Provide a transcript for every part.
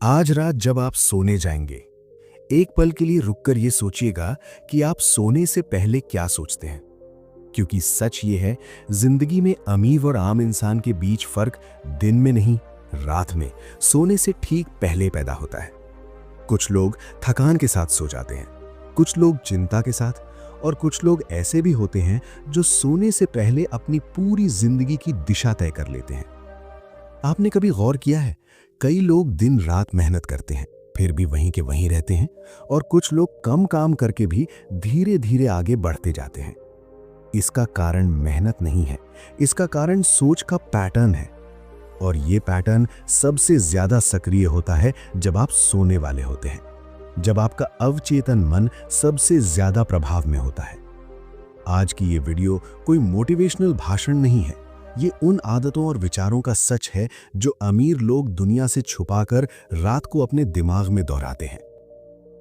आज रात जब आप सोने जाएंगे, एक पल के लिए रुककर ये सोचिएगा कि आप सोने से पहले क्या सोचते हैं। क्योंकि सच ये है, जिंदगी में अमीर और आम इंसान के बीच फर्क दिन में नहीं, रात में सोने से ठीक पहले पैदा होता है। कुछ लोग थकान के साथ सो जाते हैं, कुछ लोग चिंता के साथ, और कुछ लोग ऐसे भी होते हैं जो सोने से पहले अपनी पूरी जिंदगी की दिशा तय कर लेते हैं। आपने कभी गौर किया है, कई लोग दिन रात मेहनत करते हैं, फिर भी वहीं के वहीं रहते हैं, और कुछ लोग कम काम करके भी धीरे धीरे आगे बढ़ते जाते हैं। इसका कारण मेहनत नहीं है, इसका कारण सोच का पैटर्न है। और ये पैटर्न सबसे ज्यादा सक्रिय होता है जब आप सोने वाले होते हैं, जब आपका अवचेतन मन सबसे ज्यादा प्रभाव में होता है। आज की ये वीडियो कोई मोटिवेशनल भाषण नहीं है, ये उन आदतों और विचारों का सच है जो अमीर लोग दुनिया से छुपाकर रात को अपने दिमाग में दोहराते हैं।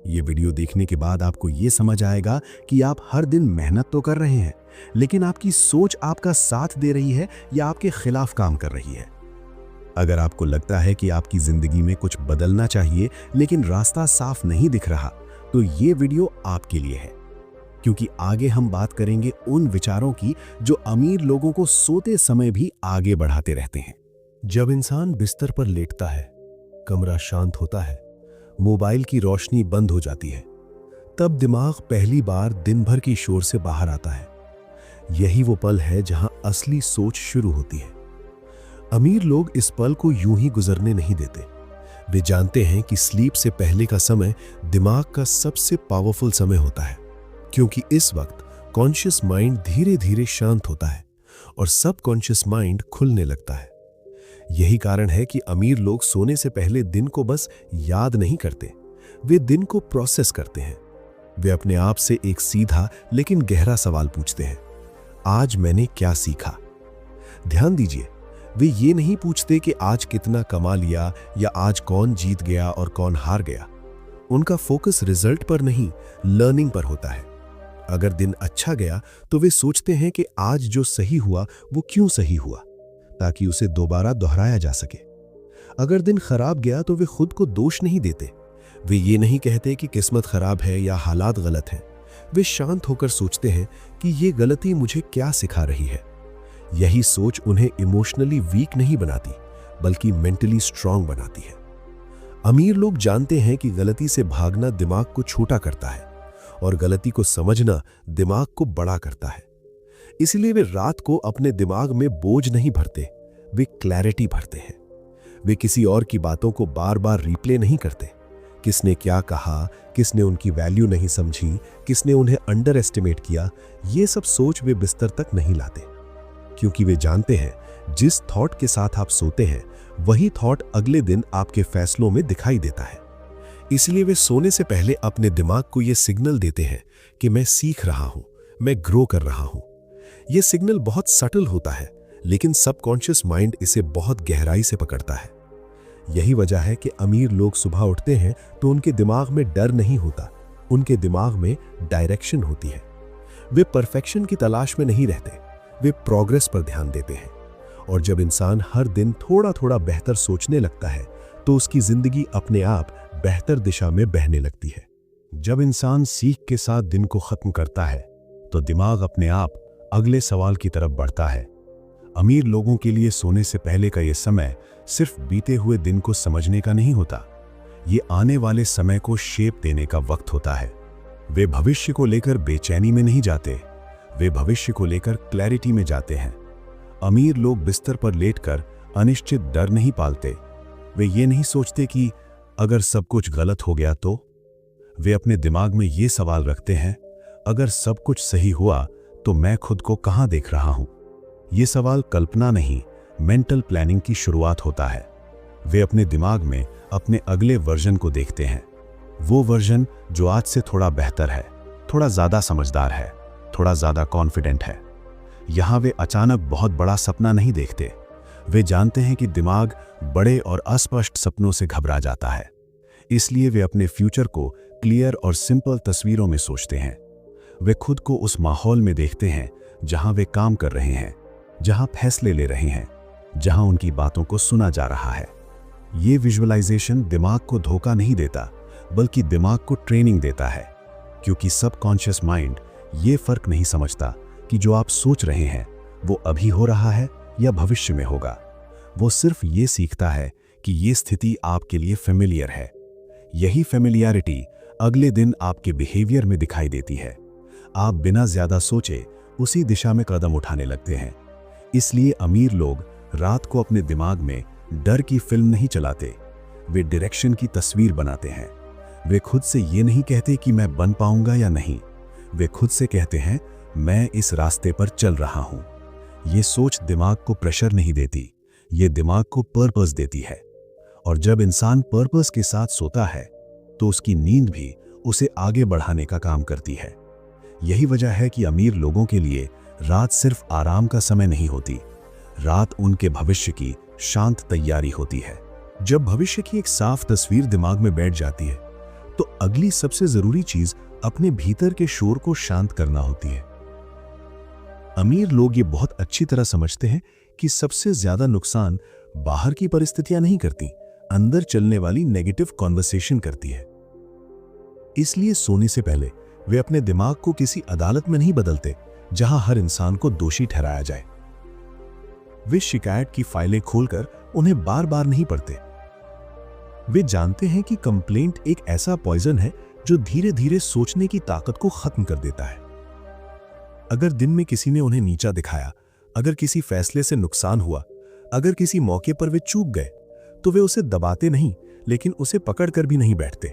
ये वीडियो देखने के बाद आपको ये समझ आएगा कि आप हर दिन मेहनत तो कर रहे हैं, लेकिन आपकी सोच आपका साथ दे रही है या आपके खिलाफ काम कर रही है। अगर आपको लगता है कि आपकी जिंदगी में कुछ बदलना चाहिए लेकिन रास्ता साफ नहीं दिख रहा, तो ये वीडियो आपके लिए है। क्योंकि आगे हम बात करेंगे उन विचारों की जो अमीर लोगों को सोते समय भी आगे बढ़ाते रहते हैं। जब इंसान बिस्तर पर लेटता है, कमरा शांत होता है, मोबाइल की रोशनी बंद हो जाती है, तब दिमाग पहली बार दिन भर की शोर से बाहर आता है। यही वो पल है जहां असली सोच शुरू होती है। अमीर लोग इस पल को यूं ही गुजरने नहीं देते। वे जानते हैं कि स्लीप से पहले का समय दिमाग का सबसे पावरफुल समय होता है, क्योंकि इस वक्त कॉन्शियस माइंड धीरे धीरे शांत होता है और सबकॉन्शियस माइंड खुलने लगता है। यही कारण है कि अमीर लोग सोने से पहले दिन को बस याद नहीं करते, वे दिन को प्रोसेस करते हैं। वे अपने आप से एक सीधा लेकिन गहरा सवाल पूछते हैं, आज मैंने क्या सीखा। ध्यान दीजिए, वे ये नहीं पूछते कि आज कितना कमा लिया या आज कौन जीत गया और कौन हार गया। उनका फोकस रिजल्ट पर नहीं, लर्निंग पर होता है। अगर दिन अच्छा गया तो वे सोचते हैं कि आज जो सही हुआ वो क्यों सही हुआ, ताकि उसे दोबारा दोहराया जा सके। अगर दिन खराब गया तो वे खुद को दोष नहीं देते। वे ये नहीं कहते कि किस्मत खराब है या हालात गलत हैं। वे शांत होकर सोचते हैं कि ये गलती मुझे क्या सिखा रही है। यही सोच उन्हें इमोशनली वीक नहीं बनाती, बल्कि मेंटली स्ट्रांग बनाती है। अमीर लोग जानते हैं कि गलती से भागना दिमाग को छोटा करता है और गलती को समझना दिमाग को बड़ा करता है। इसलिए वे रात को अपने दिमाग में बोझ नहीं भरते, वे क्लैरिटी भरते हैं। वे किसी और की बातों को बार बार रिप्ले नहीं करते। किसने क्या कहा, किसने उनकी वैल्यू नहीं समझी, किसने उन्हें अंडर एस्टिमेट किया, ये सब सोच वे बिस्तर तक नहीं लाते। क्योंकि वे जानते हैं जिस थॉट के साथ आप सोते हैं वही थॉट अगले दिन आपके फैसलों में दिखाई देता है। इसलिए वे सोने से पहले अपने दिमाग को यह सिग्नल देते हैं कि मैं सीख रहा हूं, मैं ग्रो कर रहा हूं। यह सिग्नल बहुत सटल होता है, लेकिन सबकॉन्शियस माइंड इसे बहुत गहराई से पकड़ता है। यही वजह है कि अमीर लोग सुबह उठते हैं तो उनके दिमाग में डर नहीं होता, उनके दिमाग में डायरेक्शन होती है। वे परफेक्शन की तलाश में नहीं रहते, वे प्रोग्रेस पर ध्यान देते हैं। और जब इंसान हर दिन थोड़ा थोड़ा बेहतर सोचने लगता है तो उसकी जिंदगी अपने आप बेहतर दिशा में बहने लगती है। जब इंसान सीख के साथ दिन को खत्म करता है तो दिमाग अपने आप अगले सवाल की तरफ बढ़ता है। अमीर लोगों के लिए सोने से पहले का यह समय सिर्फ बीते हुए दिन को समझने का नहीं होता, ये आने वाले समय को शेप देने का वक्त होता है। वे भविष्य को लेकर बेचैनी में नहीं जाते, वे भविष्य को लेकर क्लैरिटी में जाते हैं। अमीर लोग बिस्तर पर लेटकर अनिश्चित डर नहीं पालते। वे ये नहीं सोचते कि अगर सब कुछ गलत हो गया तो। वे अपने दिमाग में ये सवाल रखते हैं, अगर सब कुछ सही हुआ तो मैं खुद को कहां देख रहा हूं। ये सवाल कल्पना नहीं, मेंटल प्लानिंग की शुरुआत होता है। वे अपने दिमाग में अपने अगले वर्जन को देखते हैं, वो वर्जन जो आज से थोड़ा बेहतर है, थोड़ा ज्यादा समझदार है, थोड़ा ज्यादा कॉन्फिडेंट है। यहां वे अचानक बहुत बड़ा सपना नहीं देखते। वे जानते हैं कि दिमाग बड़े और अस्पष्ट सपनों से घबरा जाता है। इसलिए वे अपने फ्यूचर को क्लियर और सिंपल तस्वीरों में सोचते हैं। वे खुद को उस माहौल में देखते हैं जहां वे काम कर रहे हैं, जहां फैसले ले रहे हैं, जहां उनकी बातों को सुना जा रहा है। ये विजुअलाइजेशन दिमाग को धोखा नहीं देता, बल्कि दिमाग को ट्रेनिंग देता है, क्योंकि सबकॉन्शियस माइंड ये फर्क नहीं समझता कि जो आप सोच रहे हैं वो अभी हो रहा है या भविष्य में होगा। वो सिर्फ ये सीखता है कि ये स्थिति आपके लिए फेमिलियर है। यही फेमिलियरिटी अगले दिन आपके बिहेवियर में दिखाई देती है। आप बिना ज्यादा सोचे उसी दिशा में कदम उठाने लगते हैं। इसलिए अमीर लोग रात को अपने दिमाग में डर की फिल्म नहीं चलाते, वे डायरेक्शन की तस्वीर बनाते हैं। वे खुद से ये नहीं कहते कि मैं बन पाऊंगा या नहीं, वे खुद से कहते हैं मैं इस रास्ते पर चल रहा हूं। ये सोच दिमाग को प्रेशर नहीं देती, ये दिमाग को पर्पस देती है। और जब इंसान पर्पस के साथ सोता है तो उसकी नींद भी उसे आगे बढ़ाने का काम करती है। यही वजह है कि अमीर लोगों के लिए रात सिर्फ आराम का समय नहीं होती, रात उनके भविष्य की शांत तैयारी होती है। जब भविष्य की एक साफ तस्वीर दिमाग में बैठ जाती है तो अगली सबसे जरूरी चीज अपने भीतर के शोर को शांत करना होती है। अमीर लोग ये बहुत अच्छी तरह समझते हैं कि सबसे ज्यादा नुकसान बाहर की परिस्थितियां नहीं करती, अंदर चलने वाली नेगेटिव कॉन्वर्सेशन करती है। इसलिए सोने से पहले वे अपने दिमाग को किसी अदालत में नहीं बदलते जहां हर इंसान को दोषी ठहराया जाए। वे शिकायत की फाइलें खोलकर उन्हें बार बार नहीं पढ़ते। वे जानते हैं कि कंप्लेंट एक ऐसा पॉइजन है जो धीरे धीरे सोचने की ताकत को खत्म कर देता है। अगर दिन में किसी ने उन्हें नीचा दिखाया, अगर किसी फैसले से नुकसान हुआ, अगर किसी मौके पर वे चूक गए, तो वे उसे दबाते नहीं, लेकिन उसे पकड़कर भी नहीं बैठते।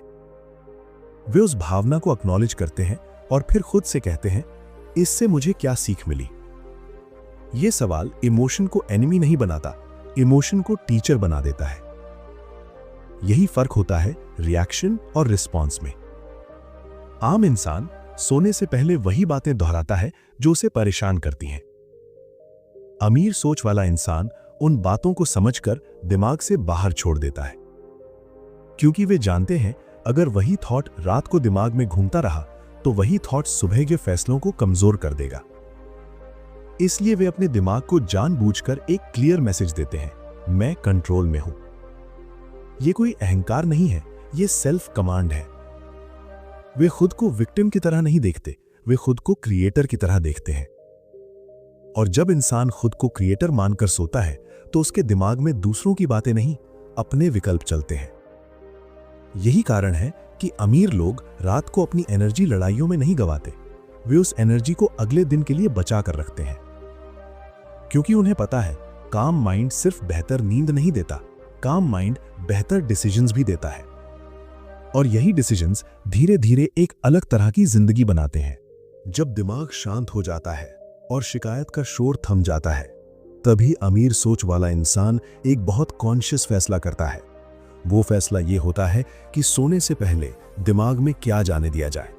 वे उस भावना को एक्नॉलेज करते हैं और फिर खुद से कहते हैं, इससे मुझे क्या सीख मिली। यह सवाल इमोशन को एनिमी नहीं बनाता, इमोशन को टीचर बना देता है। यही फर्क होता है रिएक्शन और रिस्पॉन्स में। आम इंसान सोने से पहले वही बातें दोहराता है जो उसे परेशान करती हैं। अमीर सोच वाला इंसान उन बातों को समझकर दिमाग से बाहर छोड़ देता है, क्योंकि वे जानते हैं अगर वही थॉट रात को दिमाग में घूमता रहा तो वही थॉट सुबह के फैसलों को कमजोर कर देगा। इसलिए वे अपने दिमाग को जानबूझकर एक क्लियर मैसेज देते हैं, मैं कंट्रोल में हूं। यह कोई अहंकार नहीं है, यह सेल्फ कमांड है। वे खुद को विक्टिम की तरह नहीं देखते, वे खुद को क्रिएटर की तरह देखते हैं। और जब इंसान खुद को क्रिएटर मानकर सोता है तो उसके दिमाग में दूसरों की बातें नहीं, अपने विकल्प चलते हैं। यही कारण है कि अमीर लोग रात को अपनी एनर्जी लड़ाइयों में नहीं गवाते, वे उस एनर्जी को अगले दिन के लिए बचा कर रखते हैं। क्योंकि उन्हें पता है काम माइंड सिर्फ बेहतर नींद नहीं देता, काम माइंड बेहतर डिसीजंस भी देता है। और यही डिसीजंस धीरे धीरे एक अलग तरह की जिंदगी बनाते हैं। जब दिमाग शांत हो जाता है और शिकायत का शोर थम जाता है, तभी अमीर सोच वाला इंसान एक बहुत कॉन्शियस फैसला करता है। वो फैसला ये होता है कि सोने से पहले दिमाग में क्या जाने दिया जाए।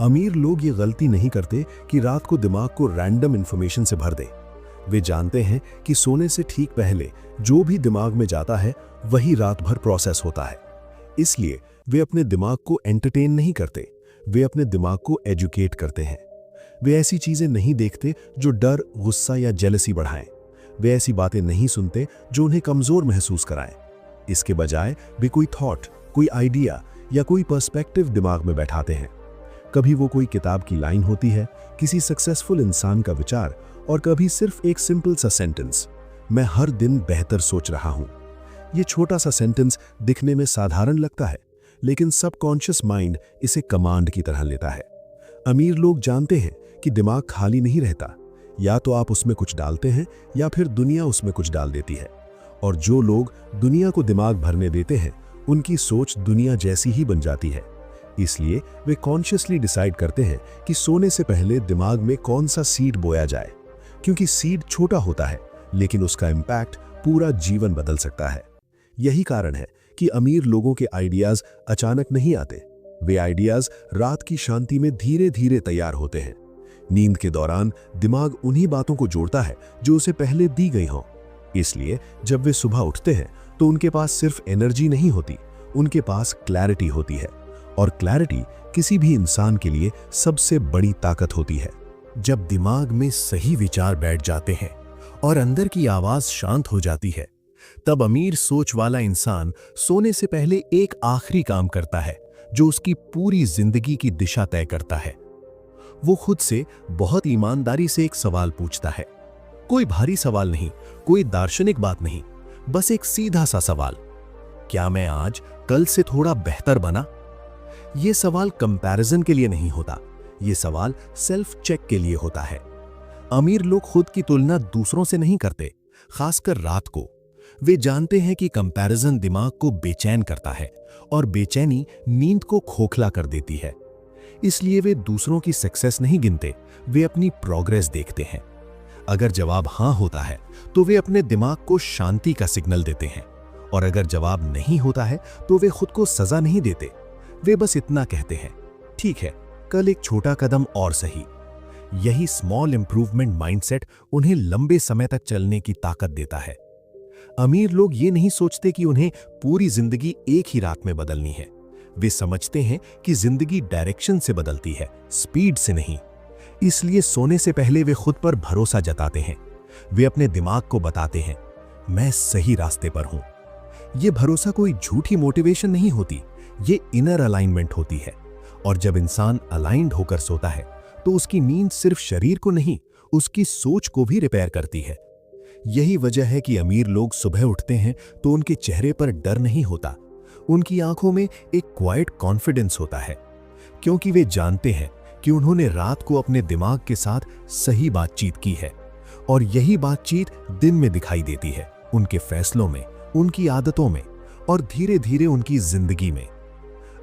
अमीर लोग ये गलती नहीं करते कि रात को दिमाग को रैंडम इंफॉर्मेशन से भर दे। वे जानते हैं कि सोने से ठीक पहले जो भी दिमाग में जाता है वही रात भर प्रोसेस होता है। इसलिए वे अपने दिमाग को एंटरटेन नहीं करते, वे अपने दिमाग को एजुकेट करते हैं। वे ऐसी चीजें नहीं देखते जो डर, गुस्सा या जेलसी बढ़ाएं। वे ऐसी बातें नहीं सुनते जो उन्हें कमजोर महसूस कराएं। इसके बजाय वे कोई थॉट, कोई आइडिया या कोई पर्सपेक्टिव दिमाग में बैठाते हैं। कभी वो कोई किताब की लाइन होती है, किसी सक्सेसफुल इंसान का विचार, और कभी सिर्फ एक सिंपल सा सेंटेंस, मैं हर दिन बेहतर सोच रहा हूं। ये छोटा सा सेंटेंस दिखने में साधारण लगता है, लेकिन सबकॉन्शियस माइंड इसे कमांड की तरह लेता है। अमीर लोग जानते हैं कि दिमाग खाली नहीं रहता, या तो आप उसमें कुछ डालते हैं या फिर दुनिया उसमें कुछ डाल देती है। और जो लोग दुनिया को दिमाग भरने देते हैं, उनकी सोच दुनिया जैसी ही बन जाती है। इसलिए वे कॉन्शियसली डिसाइड करते हैं कि सोने से पहले दिमाग में कौन सा सीड बोया जाए, क्योंकि सीड छोटा होता है लेकिन उसका इम्पैक्ट पूरा जीवन बदल सकता है। यही कारण है कि अमीर लोगों के आइडियाज अचानक नहीं आते, वे आइडियाज रात की शांति में धीरे धीरे तैयार होते हैं। नींद के दौरान दिमाग उन्हीं बातों को जोड़ता है जो उसे पहले दी गई हों। इसलिए जब वे सुबह उठते हैं तो उनके पास सिर्फ एनर्जी नहीं होती, उनके पास क्लैरिटी होती है। और क्लैरिटी किसी भी इंसान के लिए सबसे बड़ी ताकत होती है। जब दिमाग में सही विचार बैठ जाते हैं और अंदर की आवाज शांत हो जाती है, तब अमीर सोच वाला इंसान सोने से पहले एक आखिरी काम करता है जो उसकी पूरी जिंदगी की दिशा तय करता है। वो खुद से बहुत ईमानदारी से एक सवाल पूछता है। कोई भारी सवाल नहीं, कोई दार्शनिक बात नहीं, बस एक सीधा सा सवाल, क्या मैं आज कल से थोड़ा बेहतर बना? यह सवाल कंपैरिजन के लिए नहीं होता, यह सवाल सेल्फ चेक के लिए होता है। अमीर लोग खुद की तुलना दूसरों से नहीं करते, खासकर रात को। वे जानते हैं कि कंपैरिजन दिमाग को बेचैन करता है और बेचैनी नींद को खोखला कर देती है। इसलिए वे दूसरों की सक्सेस नहीं गिनते, वे अपनी प्रोग्रेस देखते हैं। अगर जवाब हां होता है तो वे अपने दिमाग को शांति का सिग्नल देते हैं, और अगर जवाब नहीं होता है तो वे खुद को सजा नहीं देते। वे बस इतना कहते हैं, ठीक है, कल एक छोटा कदम और सही। यही स्मॉल इंप्रूवमेंट माइंडसेट उन्हें लंबे समय तक चलने की ताकत देता है। अमीर लोग ये नहीं सोचते कि उन्हें पूरी जिंदगी एक ही रात में बदलनी है। वे समझते हैं कि जिंदगी डायरेक्शन से बदलती है, स्पीड से नहीं। इसलिए सोने से पहले वे खुद पर भरोसा जताते हैं। वे अपने दिमाग को बताते हैं, मैं सही रास्ते पर हूं। यह भरोसा कोई झूठी मोटिवेशन नहीं होती, ये इनर अलाइनमेंट होती है। और जब इंसान अलाइंड होकर सोता है तो उसकी नींद सिर्फ शरीर को नहीं, उसकी सोच को भी रिपेयर करती है। यही वजह है कि अमीर लोग सुबह उठते हैं तो उनके चेहरे पर डर नहीं होता, उनकी आंखों में एक क्वाइट कॉन्फिडेंस होता है, क्योंकि वे जानते हैं कि उन्होंने रात को अपने दिमाग के साथ सही बातचीत की है। और यही बातचीत दिन में दिखाई देती है, उनके फैसलों में, उनकी आदतों में और धीरे धीरे उनकी जिंदगी में।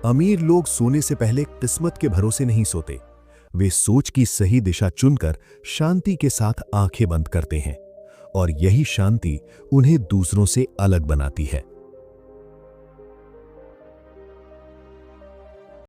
अमीर लोग सोने से पहले किस्मत के भरोसे नहीं सोते, वे सोच की सही दिशा चुनकर शांति के साथ आंखें बंद करते हैं, और यही शांति उन्हें दूसरों से अलग बनाती है।